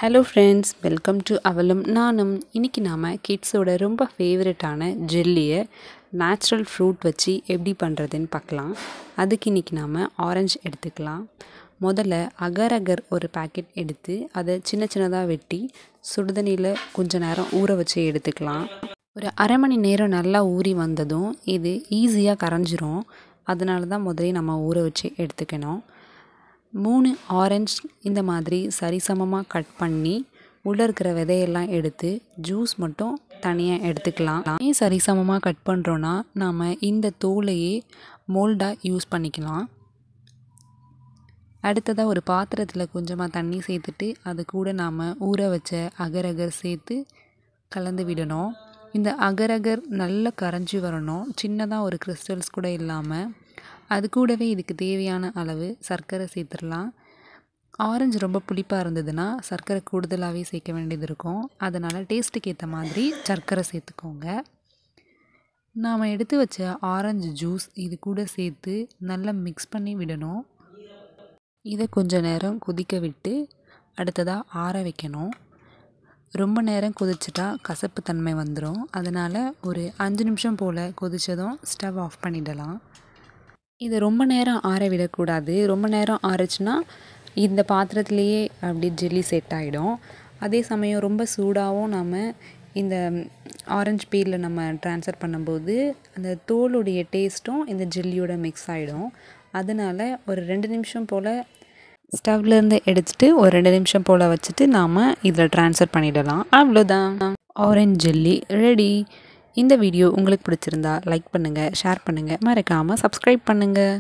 Hello friends, welcome to அவலும் நானும். இன்றைக்கி நாம் கிட்ஸோட ரொம்ப ஃபேவரட்டான ஜெல்லியை நேச்சுரல் ஃப்ரூட் வச்சு எப்படி பண்ணுறதுன்னு பார்க்கலாம். அதுக்கு இன்றைக்கி நாம் ஆரஞ்சு எடுத்துக்கலாம். முதல்ல அகர் அகர் ஒரு பேக்கெட் எடுத்து அதை சின்ன சின்னதாக வெட்டி சுடுதண்ணியில் கொஞ்சம் நேரம் ஊற வச்சு எடுத்துக்கலாம். ஒரு அரை மணி நேரம் நல்லா ஊறி வந்ததும் இது ஈஸியாக கரைஞ்சிரும். அதனால தான் முதலே நம்ம ஊற வச்சு எடுத்துக்கணும். 3 ஆரஞ்சு இந்த மாதிரி சரிசமமாக கட் பண்ணி உள்ளே இருக்கிற விதையெல்லாம் எடுத்து ஜூஸ் மட்டும் தனியாக எடுத்துக்கலாம். ஏன் சரிசமமாக கட் பண்ணுறோன்னா நாம் இந்த தோலையே மோல்டாக யூஸ் பண்ணிக்கலாம். அடுத்ததாக ஒரு பாத்திரத்தில் கொஞ்சமாக தண்ணி சேர்த்துட்டு அது கூட நாம் ஊற வச்ச அகர் அகர் சேர்த்து கலந்து விடணும். இந்த அகர் அகர் நல்லா கரைஞ்சி வரணும். சின்னதாக ஒரு கிறிஸ்டல்ஸ் கூட இல்லாமல். அது கூடவே இதுக்கு தேவையான அளவு சர்க்கரை சேர்த்துடலாம். ஆரஞ்சு ரொம்ப புளிப்பாக இருந்ததுன்னா சர்க்கரை கூடுதலாகவே சேர்க்க வேண்டியது இருக்கும். அதனால் டேஸ்ட்டுக்கு ஏற்ற மாதிரி சர்க்கரை சேர்த்துக்கோங்க. நாம் எடுத்து வச்ச ஆரஞ்சு ஜூஸ் இது கூட சேர்த்து நல்லா மிக்ஸ் பண்ணி விடணும். இதை கொஞ்சம் நேரம் கொதிக்க விட்டு அடுத்ததாக ஆற வைக்கணும். ரொம்ப நேரம் கொதிச்சிட்டா கசப்பு தன்மை வந்துடும். அதனால் ஒரு 5 நிமிஷம் போல் கொதித்ததும் ஸ்டவ் ஆஃப் பண்ணிடலாம். இதை ரொம்ப நேரம் ஆற விடக்கூடாது. ரொம்ப நேரம் ஆறுச்சுன்னா இந்த பாத்திரத்துலேயே அப்படி ஜெல்லி செட் ஆகிடும். அதே சமயம் ரொம்ப சூடாகவும் நம்ம இந்த ஆரஞ்சு பீலில் நம்ம ட்ரான்ஸ்ஃபர் பண்ணும்போது அந்த தோலுடைய டேஸ்ட்டும் இந்த ஜெல்லியோட மிக்ஸ் ஆகிடும். அதனால் ஒரு 2 நிமிஷம் போல் ஸ்டவ்லேருந்து எடுத்துகிட்டு ஒரு 2 நிமிஷம் போல் வச்சுட்டு நாம் இதில் ட்ரான்ஸ்ஃபர் பண்ணிடலாம். அவ்வளோதான், ஆரஞ்சு ஜெல்லி ரெடி. இந்த வீடியோ உங்களுக்கு பிடிச்சிருந்தா லைக் பண்ணுங்கள், ஷேர் பண்ணுங்கள், மறக்காமல் சப்ஸ்கிரைப் பண்ணுங்கள்.